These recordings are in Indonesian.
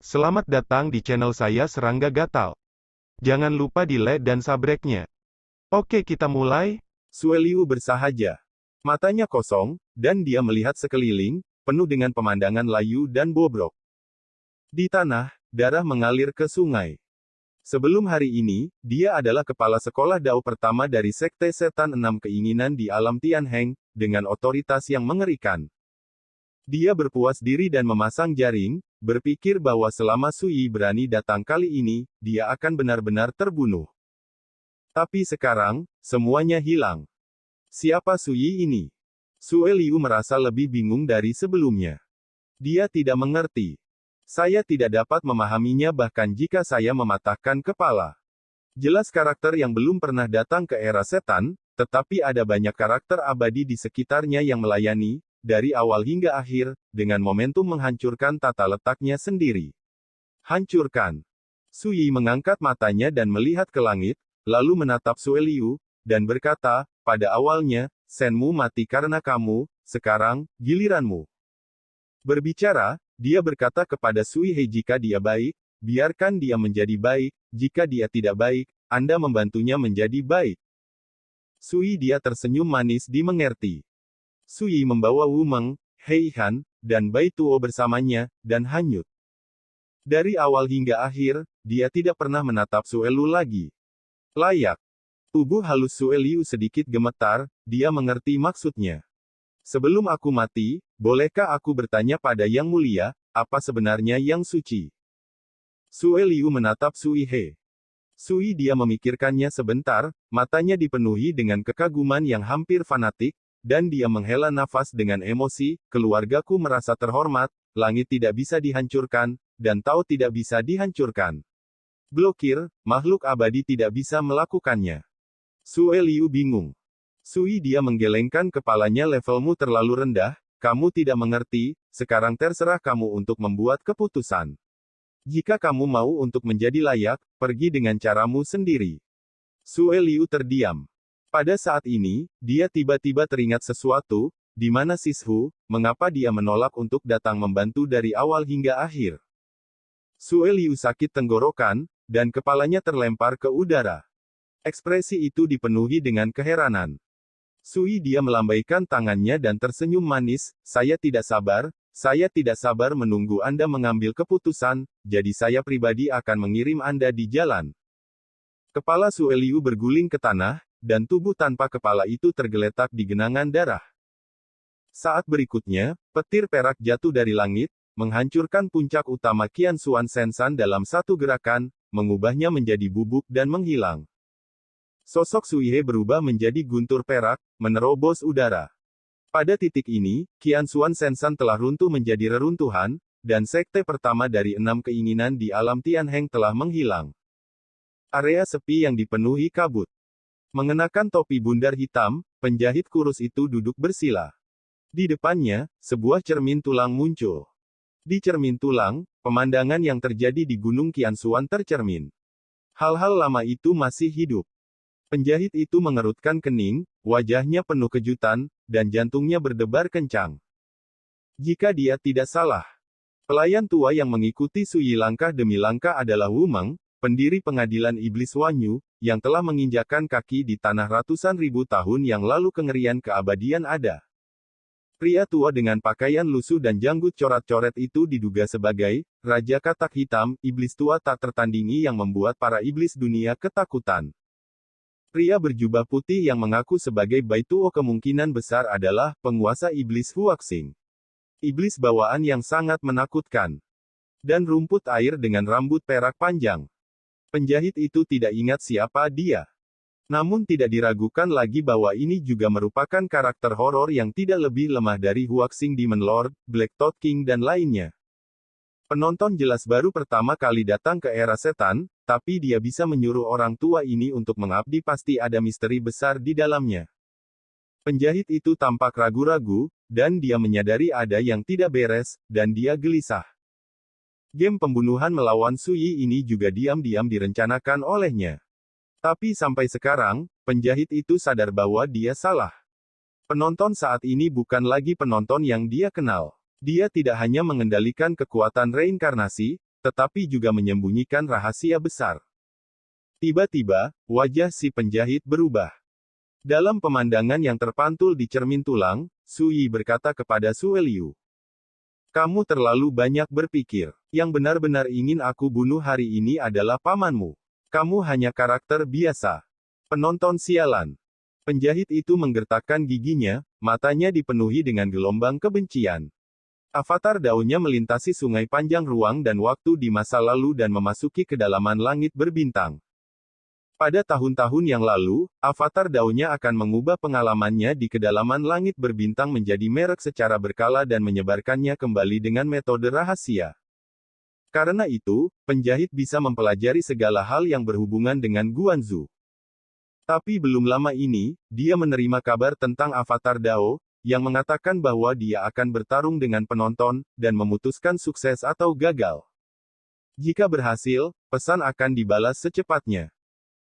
Selamat datang di channel saya Serangga Gatal. Jangan lupa di like dan subscribe-nya. Oke, kita mulai. Sue Liu bersahaja. Matanya kosong, dan dia melihat sekeliling, penuh dengan pemandangan layu dan bobrok. Di tanah, darah mengalir ke sungai. Sebelum hari ini, dia adalah kepala sekolah Dao pertama dari Sekte Setan Enam Keinginan di alam Tianheng, dengan otoritas yang mengerikan. Dia berpuas diri dan memasang jaring, berpikir bahwa selama Sui berani datang kali ini, dia akan benar-benar terbunuh. Tapi sekarang, semuanya hilang. Siapa Sui ini? Sue Liu merasa lebih bingung dari sebelumnya. Dia tidak mengerti. Saya tidak dapat memahaminya bahkan jika saya mematahkan kepala. Jelas karakter yang belum pernah datang ke era setan, tetapi ada banyak karakter abadi di sekitarnya yang melayani, dari awal hingga akhir, dengan momentum menghancurkan tata letaknya sendiri. Hancurkan. Sui mengangkat matanya dan melihat ke langit, lalu menatap Sue Liu, dan berkata, pada awalnya, Senmu mati karena kamu, sekarang, giliranmu. Berbicara, dia berkata kepada Sui He jika dia baik, biarkan dia menjadi baik, jika dia tidak baik, Anda membantunya menjadi baik. Sui dia tersenyum manis dimengerti. Sui membawa Wu Meng, Hei Han, dan Bai Tuo bersamanya, dan hanyut. Dari awal hingga akhir, dia tidak pernah menatap Sue Liu lagi. Layak. Tubuh halus Sue Liu sedikit gemetar, dia mengerti maksudnya. Sebelum aku mati, bolehkah aku bertanya pada Yang Mulia, apa sebenarnya yang suci? Sue Liu menatap Sui He. Sui dia memikirkannya sebentar, matanya dipenuhi dengan kekaguman yang hampir fanatik, dan dia menghela nafas dengan emosi, keluargaku merasa terhormat, langit tidak bisa dihancurkan, dan Tao tidak bisa dihancurkan. Blokir, makhluk abadi tidak bisa melakukannya. Sue Liu bingung. Sui dia menggelengkan kepalanya, levelmu terlalu rendah, kamu tidak mengerti, sekarang terserah kamu untuk membuat keputusan. Jika kamu mau untuk menjadi layak, pergi dengan caramu sendiri. Sue Liu terdiam. Pada saat ini, dia tiba-tiba teringat sesuatu, di mana Sishu, mengapa dia menolak untuk datang membantu dari awal hingga akhir. Sue Liu sakit tenggorokan, dan kepalanya terlempar ke udara. Ekspresi itu dipenuhi dengan keheranan. Sui dia melambaikan tangannya dan tersenyum manis, saya tidak sabar menunggu Anda mengambil keputusan, jadi saya pribadi akan mengirim Anda di jalan. Kepala Sue Liu berguling ke tanah, dan tubuh tanpa kepala itu tergeletak di genangan darah. Saat berikutnya, petir perak jatuh dari langit, menghancurkan puncak utama Qian Xuan Sensan dalam satu gerakan, mengubahnya menjadi bubuk dan menghilang. Sosok Sui He berubah menjadi guntur perak, menerobos udara. Pada titik ini, Qian Xuan Sensan telah runtuh menjadi reruntuhan, dan sekte pertama dari enam keinginan di alam Tianheng telah menghilang. Area sepi yang dipenuhi kabut. Mengenakan topi bundar hitam, penjahit kurus itu duduk bersila. Di depannya, sebuah cermin tulang muncul. Di cermin tulang, pemandangan yang terjadi di Gunung Qian Xuan tercermin. Hal-hal lama itu masih hidup. Penjahit itu mengerutkan kening, wajahnya penuh kejutan, dan jantungnya berdebar kencang. Jika dia tidak salah, pelayan tua yang mengikuti Sui langkah demi langkah adalah Wu Meng, pendiri pengadilan iblis Wanyu, yang telah menginjakkan kaki di tanah ratusan ribu tahun yang lalu. Kengerian keabadian ada. Pria tua dengan pakaian lusuh dan janggut coret-coret itu diduga sebagai Raja Katak Hitam, iblis tua tak tertandingi yang membuat para iblis dunia ketakutan. Pria berjubah putih yang mengaku sebagai Bai Tuo kemungkinan besar adalah penguasa iblis Huaxing. Iblis bawaan yang sangat menakutkan. Dan rumput air dengan rambut perak panjang. Penjahit itu tidak ingat siapa dia. Namun tidak diragukan lagi bahwa ini juga merupakan karakter horor yang tidak lebih lemah dari Huaxing Demon Lord, Black Toad King dan lainnya. Penonton jelas baru pertama kali datang ke era setan, tapi dia bisa menyuruh orang tua ini untuk mengabdi, pasti ada misteri besar di dalamnya. Penjahit itu tampak ragu-ragu, dan dia menyadari ada yang tidak beres, dan dia gelisah. Game pembunuhan melawan Sui ini juga diam-diam direncanakan olehnya. Tapi sampai sekarang, penjahit itu sadar bahwa dia salah. Penonton saat ini bukan lagi penonton yang dia kenal. Dia tidak hanya mengendalikan kekuatan reinkarnasi, tetapi juga menyembunyikan rahasia besar. Tiba-tiba, wajah si penjahit berubah. Dalam pemandangan yang terpantul di cermin tulang, Su Yi berkata kepada Su Liu, "Kamu terlalu banyak berpikir. Yang benar-benar ingin aku bunuh hari ini adalah pamanmu. Kamu hanya karakter biasa. Penonton sialan." Penjahit itu menggertakkan giginya, matanya dipenuhi dengan gelombang kebencian. Avatar daunnya melintasi sungai panjang ruang dan waktu di masa lalu dan memasuki kedalaman langit berbintang. Pada tahun-tahun yang lalu, avatar daunnya akan mengubah pengalamannya di kedalaman langit berbintang menjadi merek secara berkala dan menyebarkannya kembali dengan metode rahasia. Karena itu, penjahit bisa mempelajari segala hal yang berhubungan dengan Guanzu. Tapi belum lama ini, dia menerima kabar tentang avatar Dao, yang mengatakan bahwa dia akan bertarung dengan penonton, dan memutuskan sukses atau gagal. Jika berhasil, pesan akan dibalas secepatnya.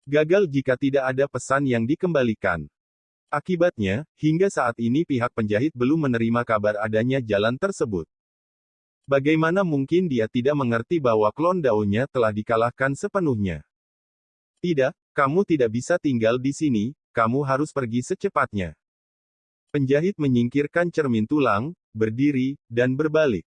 Gagal jika tidak ada pesan yang dikembalikan. Akibatnya, hingga saat ini pihak penjahit belum menerima kabar adanya jalan tersebut. Bagaimana mungkin dia tidak mengerti bahwa klon Dao-nya telah dikalahkan sepenuhnya? Tidak, kamu tidak bisa tinggal di sini, kamu harus pergi secepatnya. Penjahit menyingkirkan cermin tulang, berdiri, dan berbalik.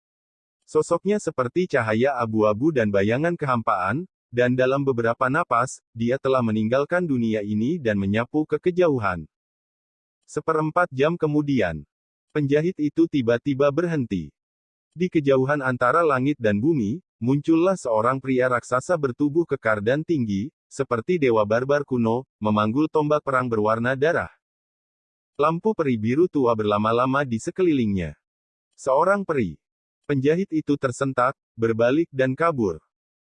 Sosoknya seperti cahaya abu-abu dan bayangan kehampaan, dan dalam beberapa napas, dia telah meninggalkan dunia ini dan menyapu ke kejauhan. 1/4 jam kemudian, penjahit itu tiba-tiba berhenti. Di kejauhan antara langit dan bumi, muncullah seorang pria raksasa bertubuh kekar dan tinggi, seperti dewa barbar kuno, memanggul tombak perang berwarna darah. Lampu peri biru tua berlama-lama di sekelilingnya. Seorang peri. Penjahit itu tersentak, berbalik dan kabur.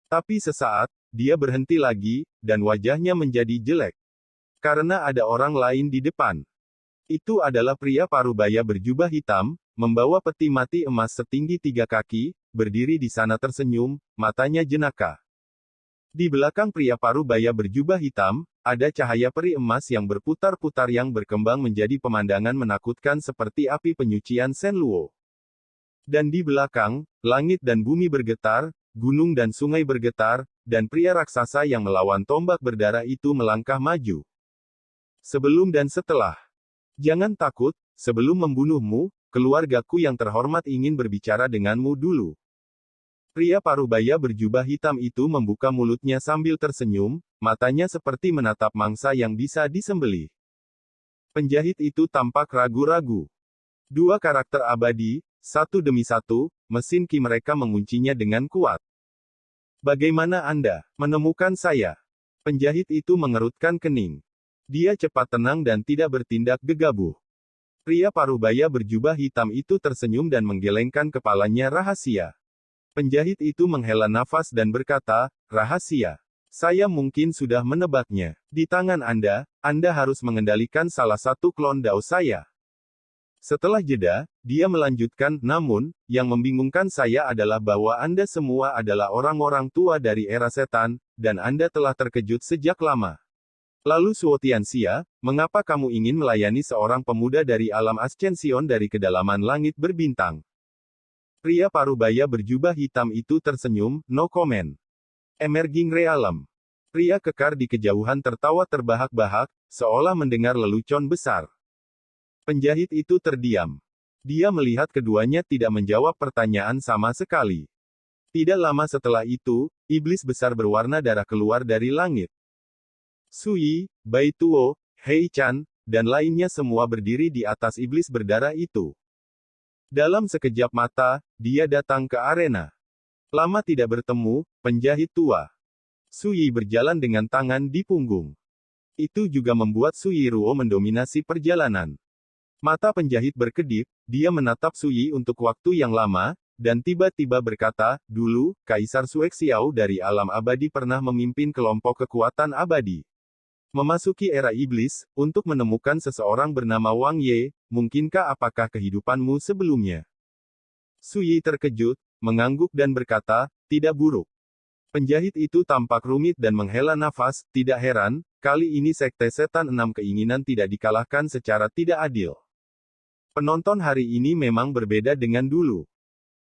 Tapi sesaat, dia berhenti lagi, dan wajahnya menjadi jelek. Karena ada orang lain di depan. Itu adalah pria parubaya berjubah hitam, membawa peti mati emas setinggi 3 kaki, berdiri di sana tersenyum, matanya jenaka. Di belakang pria parubaya berjubah hitam, ada cahaya peri emas yang berputar-putar yang berkembang menjadi pemandangan menakutkan seperti api penyucian Shenluo. Dan di belakang, langit dan bumi bergetar, gunung dan sungai bergetar, dan pria raksasa yang melawan tombak berdarah itu melangkah maju. Sebelum dan setelah. Jangan takut, sebelum membunuhmu, keluargaku yang terhormat ingin berbicara denganmu dulu. Pria parubaya berjubah hitam itu membuka mulutnya sambil tersenyum, matanya seperti menatap mangsa yang bisa disembelih. Penjahit itu tampak ragu-ragu. 2 karakter abadi, satu demi satu, mesin ki mereka menguncinya dengan kuat. Bagaimana Anda menemukan saya? Penjahit itu mengerutkan kening. Dia cepat tenang dan tidak bertindak gegabah. Pria parubaya berjubah hitam itu tersenyum dan menggelengkan kepalanya rahasia. Penjahit itu menghela nafas dan berkata, rahasia. Saya mungkin sudah menebaknya. Di tangan Anda harus mengendalikan salah satu klon Dao saya. Setelah jeda, dia melanjutkan, namun, yang membingungkan saya adalah bahwa Anda semua adalah orang-orang tua dari era setan, dan Anda telah terkejut sejak lama. Lalu Suo Tianxia, mengapa kamu ingin melayani seorang pemuda dari alam Ascension dari kedalaman langit berbintang? Pria parubaya berjubah hitam itu tersenyum, no comment. Emerging Realm. Pria kekar di kejauhan tertawa terbahak-bahak, seolah mendengar lelucon besar. Penjahit itu terdiam. Dia melihat keduanya tidak menjawab pertanyaan sama sekali. Tidak lama setelah itu, iblis besar berwarna darah keluar dari langit. Su Yi, Bai Tuo, Hei Chan, dan lainnya semua berdiri di atas iblis berdarah itu. Dalam sekejap mata, dia datang ke arena. Lama tidak bertemu, penjahit tua. Su Yi berjalan dengan tangan di punggung. Itu juga membuat Su Yi Ruo mendominasi perjalanan. Mata penjahit berkedip, dia menatap Su Yi untuk waktu yang lama, dan tiba-tiba berkata, dulu, Kaisar Suexiao dari alam abadi pernah memimpin kelompok kekuatan abadi. Memasuki era iblis, untuk menemukan seseorang bernama Wang Ye, mungkinkah apakah kehidupanmu sebelumnya? Su Yi terkejut, mengangguk dan berkata, tidak buruk. Penjahit itu tampak rumit dan menghela nafas, tidak heran, kali ini Sekte Setan 6 keinginan tidak dikalahkan secara tidak adil. Penonton hari ini memang berbeda dengan dulu.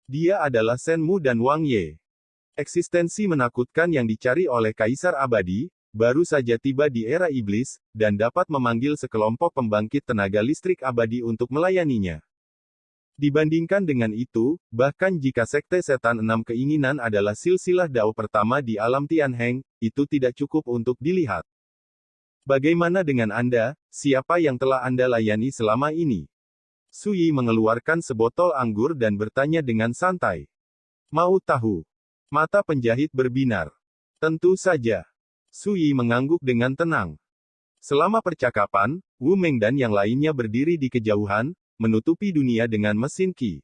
Dia adalah Shenmu dan Wang Ye. Eksistensi menakutkan yang dicari oleh Kaisar Abadi, baru saja tiba di era iblis, dan dapat memanggil sekelompok pembangkit tenaga listrik abadi untuk melayaninya. Dibandingkan dengan itu, bahkan jika Sekte Setan Enam Keinginan adalah silsilah Dao pertama di alam Tianheng, itu tidak cukup untuk dilihat. Bagaimana dengan Anda, siapa yang telah Anda layani selama ini? Su Yi mengeluarkan sebotol anggur dan bertanya dengan santai. Mau tahu? Mata penjahit berbinar. Tentu saja. Su Yi mengangguk dengan tenang. Selama percakapan, Wu Meng dan yang lainnya berdiri di kejauhan, menutupi dunia dengan mesin Qi.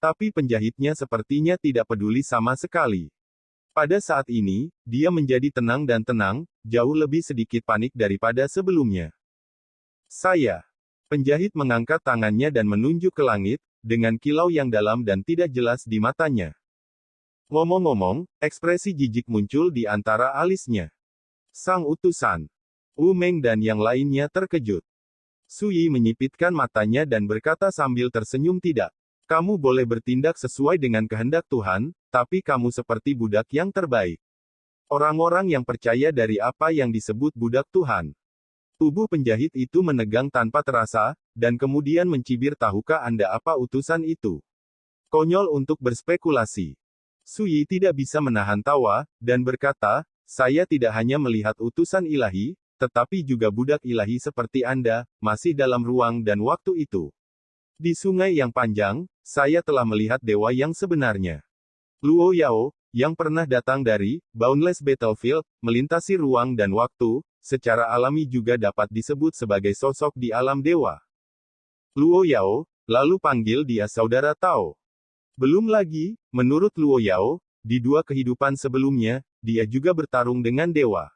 Tapi penjahitnya sepertinya tidak peduli sama sekali. Pada saat ini, dia menjadi tenang dan tenang, jauh lebih sedikit panik daripada sebelumnya. Saya. Penjahit mengangkat tangannya dan menunjuk ke langit, dengan kilau yang dalam dan tidak jelas di matanya. Ngomong-ngomong, ekspresi jijik muncul di antara alisnya. Sang utusan. Wu Meng dan yang lainnya terkejut. Su Yi menyipitkan matanya dan berkata sambil tersenyum, tidak. Kamu boleh bertindak sesuai dengan kehendak Tuhan, tapi kamu seperti budak yang terbaik. Orang-orang yang percaya dari apa yang disebut budak Tuhan. Tubuh penjahit itu menegang tanpa terasa, dan kemudian mencibir, tahukah Anda apa utusan itu? Konyol untuk berspekulasi. Su Yi tidak bisa menahan tawa, dan berkata, saya tidak hanya melihat utusan ilahi, tetapi juga budak ilahi seperti Anda, masih dalam ruang dan waktu itu. Di sungai yang panjang, saya telah melihat dewa yang sebenarnya. Luo Yao, yang pernah datang dari Boundless Battlefield, melintasi ruang dan waktu, secara alami juga dapat disebut sebagai sosok di alam dewa. Luo Yao, lalu panggil dia saudara Tao. Belum lagi, menurut Luo Yao, di dua kehidupan sebelumnya, dia juga bertarung dengan dewa.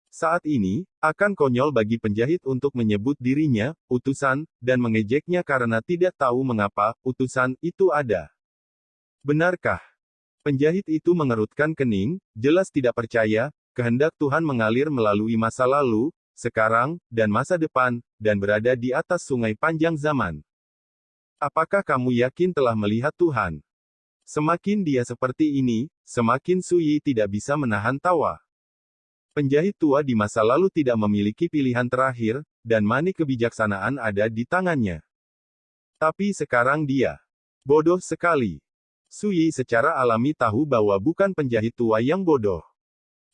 Saat ini, akan konyol bagi penjahit untuk menyebut dirinya utusan, dan mengejeknya karena tidak tahu mengapa utusan itu ada. Benarkah? Penjahit itu mengerutkan kening, jelas tidak percaya, kehendak Tuhan mengalir melalui masa lalu, sekarang, dan masa depan, dan berada di atas sungai panjang zaman. Apakah kamu yakin telah melihat Tuhan? Semakin dia seperti ini, semakin Su Yi tidak bisa menahan tawa. Penjahit tua di masa lalu tidak memiliki pilihan terakhir, dan manik kebijaksanaan ada di tangannya. Tapi sekarang dia bodoh sekali. Su Yi secara alami tahu bahwa bukan penjahit tua yang bodoh.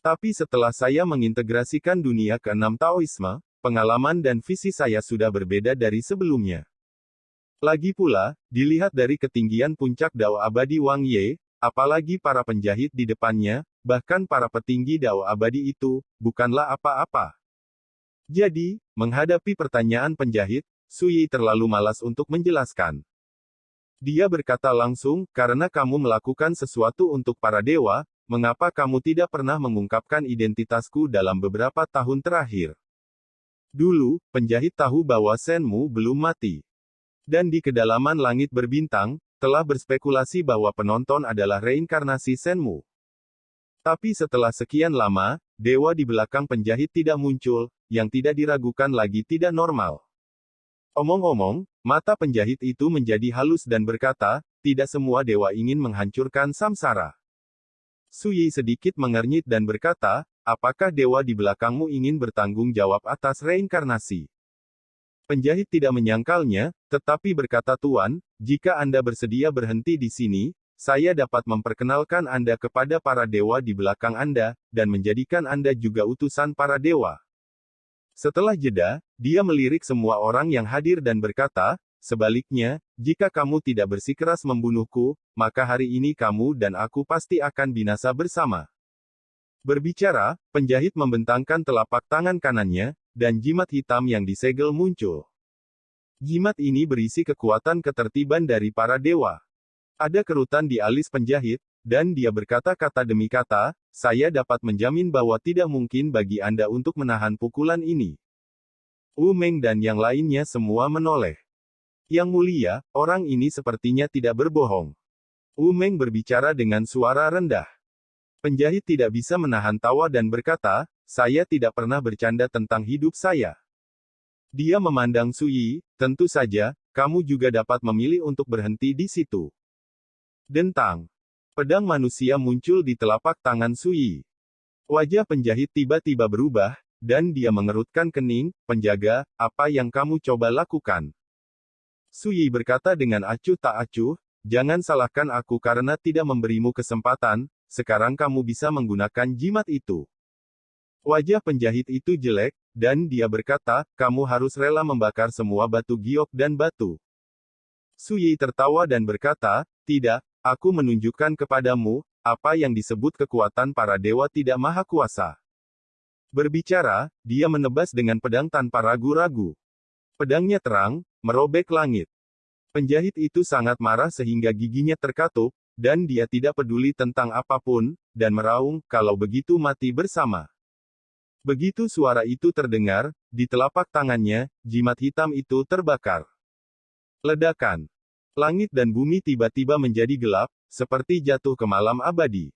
Tapi setelah saya mengintegrasikan dunia keenam Taoisme, pengalaman dan visi saya sudah berbeda dari sebelumnya. Lagi pula, dilihat dari ketinggian puncak Dao Abadi Wang Ye, apalagi para penjahit di depannya, bahkan para petinggi Dao Abadi itu, bukanlah apa-apa. Jadi, menghadapi pertanyaan penjahit, Su Yi terlalu malas untuk menjelaskan. Dia berkata langsung, karena kamu melakukan sesuatu untuk para dewa, mengapa kamu tidak pernah mengungkapkan identitasku dalam beberapa tahun terakhir? Dulu, penjahit tahu bahwa Shenmu belum mati. Dan di kedalaman langit berbintang, telah berspekulasi bahwa penonton adalah reinkarnasi Shenmu. Tapi setelah sekian lama, dewa di belakang penjahit tidak muncul, yang tidak diragukan lagi tidak normal. Omong-omong, mata penjahit itu menjadi halus dan berkata, tidak semua dewa ingin menghancurkan samsara. Su Yi sedikit mengernyit dan berkata, apakah dewa di belakangmu ingin bertanggung jawab atas reinkarnasi? Penjahit tidak menyangkalnya, tetapi berkata, Tuan, jika Anda bersedia berhenti di sini, saya dapat memperkenalkan Anda kepada para dewa di belakang Anda, dan menjadikan Anda juga utusan para dewa. Setelah jeda, dia melirik semua orang yang hadir dan berkata, sebaliknya, jika kamu tidak bersikeras membunuhku, maka hari ini kamu dan aku pasti akan binasa bersama. Berbicara, penjahit membentangkan telapak tangan kanannya, dan jimat hitam yang disegel muncul. Jimat ini berisi kekuatan ketertiban dari para dewa. Ada kerutan di alis penjahit, dan dia berkata-kata demi kata, saya dapat menjamin bahwa tidak mungkin bagi Anda untuk menahan pukulan ini. Wu Meng dan yang lainnya semua menoleh. Yang mulia, orang ini sepertinya tidak berbohong. Wu Meng berbicara dengan suara rendah. Penjahit tidak bisa menahan tawa dan berkata, saya tidak pernah bercanda tentang hidup saya. Dia memandang Su Yi, tentu saja, kamu juga dapat memilih untuk berhenti di situ. Dentang. Pedang manusia muncul di telapak tangan Sui. Wajah penjahit tiba-tiba berubah, dan dia mengerutkan kening. Penjaga, apa yang kamu coba lakukan? Sui berkata dengan acuh tak acuh, jangan salahkan aku karena tidak memberimu kesempatan, sekarang kamu bisa menggunakan jimat itu. Wajah penjahit itu jelek, dan dia berkata, kamu harus rela membakar semua batu giok dan batu. Sui tertawa dan berkata, tidak, aku menunjukkan kepadamu, apa yang disebut kekuatan para dewa tidak maha kuasa. Berbicara, dia menebas dengan pedang tanpa ragu-ragu. Pedangnya terang, merobek langit. Penjahit itu sangat marah sehingga giginya terkatup, dan dia tidak peduli tentang apapun, dan meraung, kalau begitu mati bersama. Begitu suara itu terdengar, di telapak tangannya, jimat hitam itu terbakar. Ledakan. Langit dan bumi tiba-tiba menjadi gelap, seperti jatuh ke malam abadi.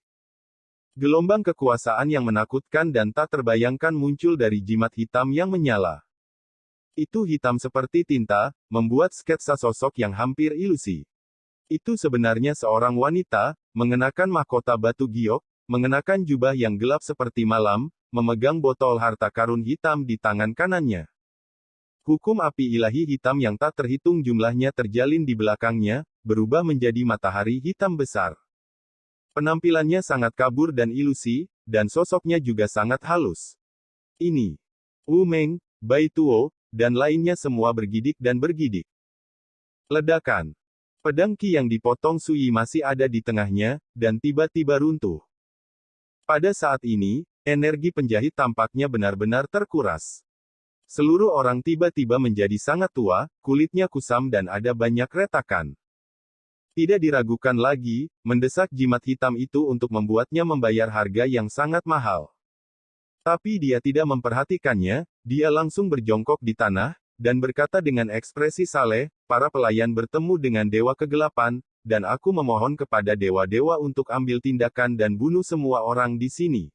Gelombang kekuasaan yang menakutkan dan tak terbayangkan muncul dari jimat hitam yang menyala. Itu hitam seperti tinta, membuat sketsa sosok yang hampir ilusi. Itu sebenarnya seorang wanita, mengenakan mahkota batu giok, mengenakan jubah yang gelap seperti malam, memegang botol harta karun hitam di tangan kanannya. Hukum api ilahi hitam yang tak terhitung jumlahnya terjalin di belakangnya, berubah menjadi matahari hitam besar. Penampilannya sangat kabur dan ilusi, dan sosoknya juga sangat halus. Ini. Wu Meng, Bai Tuo, dan lainnya semua bergidik dan bergidik. Ledakan. Pedang Qi yang dipotong Sui masih ada di tengahnya, dan tiba-tiba runtuh. Pada saat ini, energi penjahit tampaknya benar-benar terkuras. Seluruh orang tiba-tiba menjadi sangat tua, kulitnya kusam dan ada banyak retakan. Tidak diragukan lagi, mendesak jimat hitam itu untuk membuatnya membayar harga yang sangat mahal. Tapi dia tidak memperhatikannya, dia langsung berjongkok di tanah, dan berkata dengan ekspresi saleh, para pelayan bertemu dengan dewa kegelapan, dan aku memohon kepada dewa-dewa untuk ambil tindakan dan bunuh semua orang di sini.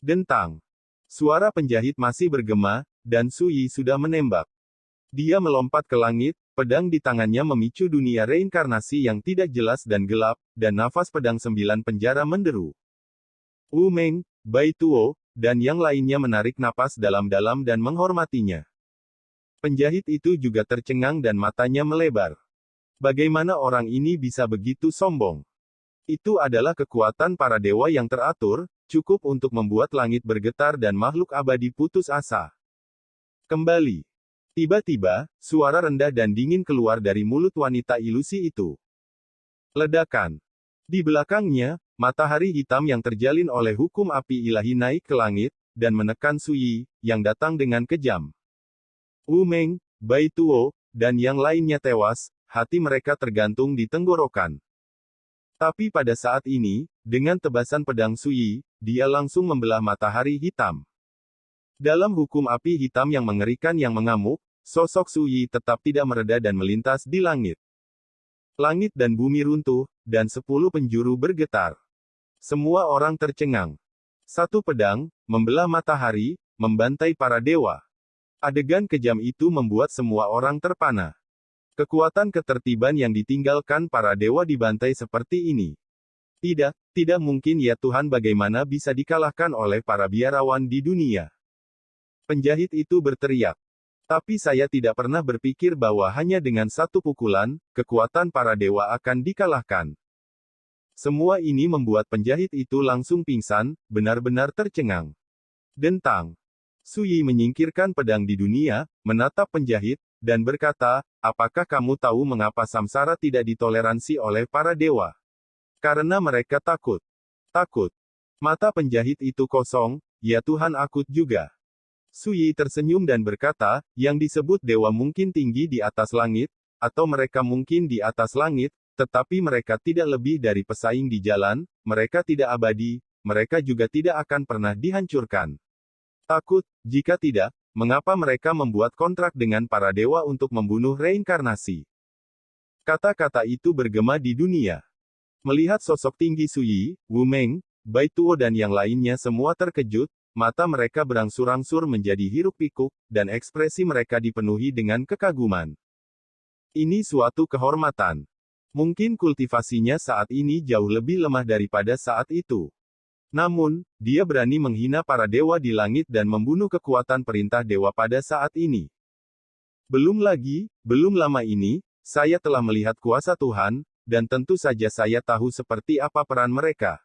Dentang. Suara penjahit masih bergema, dan Sui sudah menembak. Dia melompat ke langit, pedang di tangannya memicu dunia reinkarnasi yang tidak jelas dan gelap, dan nafas pedang 9 penjara menderu. Wu Meng, Bai Tuo, dan yang lainnya menarik napas dalam-dalam dan menghormatinya. Penjahit itu juga tercengang dan matanya melebar. Bagaimana orang ini bisa begitu sombong? Itu adalah kekuatan para dewa yang teratur, cukup untuk membuat langit bergetar dan makhluk abadi putus asa. Kembali. Tiba-tiba, suara rendah dan dingin keluar dari mulut wanita ilusi itu. Ledakan. Di belakangnya, matahari hitam yang terjalin oleh hukum api ilahi naik ke langit, dan menekan Sui, yang datang dengan kejam. Wu Meng, Bai Tuo, dan yang lainnya tewas, hati mereka tergantung di tenggorokan. Tapi pada saat ini, dengan tebasan pedang Sui, dia langsung membelah matahari hitam. Dalam hukum api hitam yang mengerikan yang mengamuk, sosok Sui tetap tidak mereda dan melintas di langit. Langit dan bumi runtuh, dan 10 penjuru bergetar. Semua orang tercengang. Satu pedang, membelah matahari, membantai para dewa. Adegan kejam itu membuat semua orang terpana. Kekuatan ketertiban yang ditinggalkan para dewa dibantai seperti ini. Tidak mungkin ya Tuhan, bagaimana bisa dikalahkan oleh para biarawan di dunia. Penjahit itu berteriak. Tapi saya tidak pernah berpikir bahwa hanya dengan satu pukulan, kekuatan para dewa akan dikalahkan. Semua ini membuat penjahit itu langsung pingsan, benar-benar tercengang. Dentang. Sui menyingkirkan pedang di dunia, menatap penjahit, dan berkata, apakah kamu tahu mengapa samsara tidak ditoleransi oleh para dewa? Karena mereka takut. Takut. Mata penjahit itu kosong, ya Tuhan, aku juga. Sui tersenyum dan berkata, yang disebut dewa mungkin tinggi di atas langit, atau mereka mungkin di atas langit, tetapi mereka tidak lebih dari pesaing di jalan, mereka tidak abadi, mereka juga tidak akan pernah dihancurkan. Takut, jika tidak, mengapa mereka membuat kontrak dengan para dewa untuk membunuh reinkarnasi? Kata-kata itu bergema di dunia. Melihat sosok tinggi Sui, Wu Meng, Bai Tuo dan yang lainnya semua terkejut, mata mereka berangsur-angsur menjadi hiruk-pikuk, dan ekspresi mereka dipenuhi dengan kekaguman. Ini suatu kehormatan. Mungkin kultivasinya saat ini jauh lebih lemah daripada saat itu. Namun, dia berani menghina para dewa di langit dan membunuh kekuatan perintah dewa pada saat ini. Belum lama ini, saya telah melihat kuasa Tuhan, dan tentu saja saya tahu seperti apa peran mereka.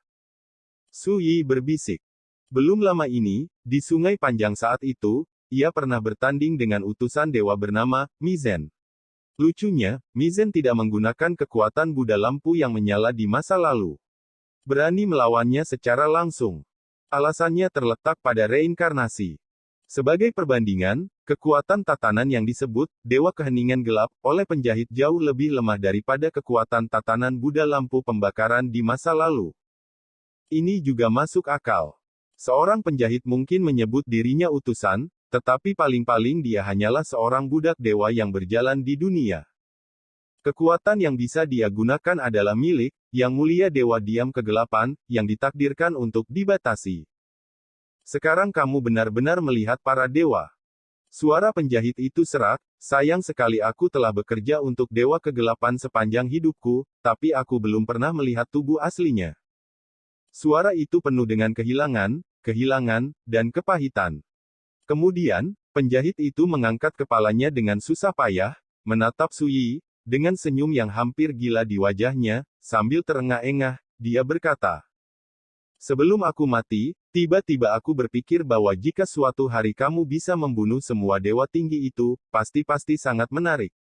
Su Yi berbisik. Belum lama ini, di sungai panjang saat itu, ia pernah bertanding dengan utusan dewa bernama Mizhen. Lucunya, Mizhen tidak menggunakan kekuatan Buddha lampu yang menyala di masa lalu. Berani melawannya secara langsung. Alasannya terletak pada reinkarnasi. Sebagai perbandingan, kekuatan tatanan yang disebut Dewa Keheningan Gelap oleh penjahit jauh lebih lemah daripada kekuatan tatanan Buddha lampu pembakaran di masa lalu. Ini juga masuk akal. Seorang penjahit mungkin menyebut dirinya utusan, tetapi paling-paling dia hanyalah seorang budak dewa yang berjalan di dunia. Kekuatan yang bisa dia gunakan adalah milik Yang Mulia Dewa Diam Kegelapan, yang ditakdirkan untuk dibatasi. Sekarang kamu benar-benar melihat para dewa. Suara penjahit itu serak, sayang sekali aku telah bekerja untuk Dewa Kegelapan sepanjang hidupku, tapi aku belum pernah melihat tubuh aslinya. Suara itu penuh dengan kehilangan, dan kepahitan. Kemudian, penjahit itu mengangkat kepalanya dengan susah payah, menatap Su Yi, dengan senyum yang hampir gila di wajahnya, sambil terengah-engah, dia berkata, "Sebelum aku mati, tiba-tiba aku berpikir bahwa jika suatu hari kamu bisa membunuh semua dewa tinggi itu, pasti sangat menarik."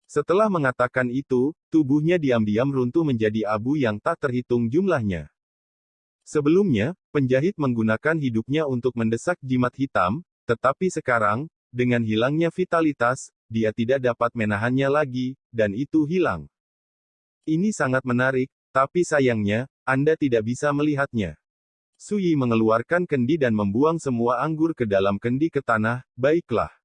Setelah mengatakan itu, tubuhnya diam-diam runtuh menjadi abu yang tak terhitung jumlahnya. Sebelumnya, penjahit menggunakan hidupnya untuk mendesak jimat hitam, tetapi sekarang, dengan hilangnya vitalitas, dia tidak dapat menahannya lagi, dan itu hilang. Ini sangat menarik, tapi sayangnya, Anda tidak bisa melihatnya. Su Yi mengeluarkan kendi dan membuang semua anggur ke dalam kendi ke tanah. Baiklah.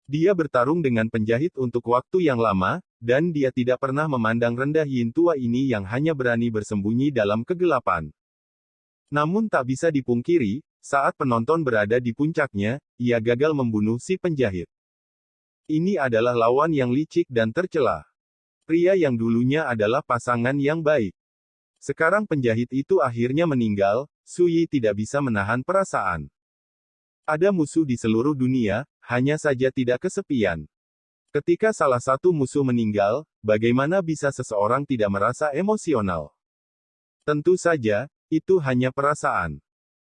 Dia bertarung dengan penjahit untuk waktu yang lama, dan dia tidak pernah memandang rendah Yin tua ini yang hanya berani bersembunyi dalam kegelapan. Namun tak bisa dipungkiri, saat penonton berada di puncaknya, ia gagal membunuh si penjahit. Ini adalah lawan yang licik dan tercela. Pria yang dulunya adalah pasangan yang baik. Sekarang penjahit itu akhirnya meninggal, Su Yi tidak bisa menahan perasaan. Ada musuh di seluruh dunia, hanya saja tidak kesepian. Ketika salah satu musuh meninggal, bagaimana bisa seseorang tidak merasa emosional? Tentu saja, itu hanya perasaan.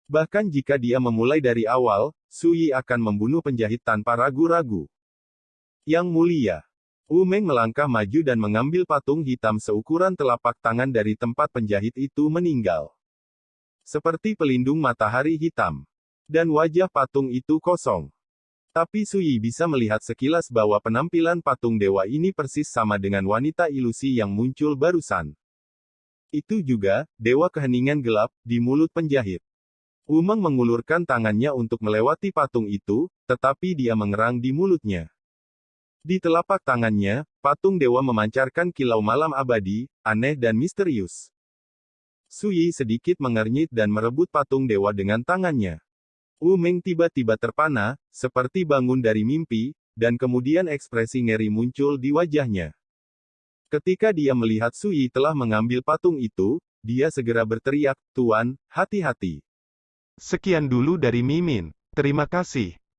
Bahkan jika dia memulai dari awal, Su Yi akan membunuh penjahit tanpa ragu-ragu. Yang Mulia. Wu Meng melangkah maju dan mengambil patung hitam seukuran telapak tangan dari tempat penjahit itu meninggal. Seperti pelindung matahari hitam. Dan wajah patung itu kosong. Tapi Su Yi bisa melihat sekilas bahwa penampilan patung dewa ini persis sama dengan wanita ilusi yang muncul barusan. Itu juga, Dewa Keheningan Gelap, di mulut penjahit. Wu Meng mengulurkan tangannya untuk melewati patung itu, tetapi dia mengerang di mulutnya. Di telapak tangannya, patung dewa memancarkan kilau malam abadi, aneh dan misterius. Su Yi sedikit mengernyit dan merebut patung dewa dengan tangannya. Wu Meng tiba-tiba terpana, seperti bangun dari mimpi, dan kemudian ekspresi ngeri muncul di wajahnya. Ketika dia melihat Su Yi telah mengambil patung itu, dia segera berteriak, "Tuan, hati-hati." Sekian dulu dari Mimin. Terima kasih.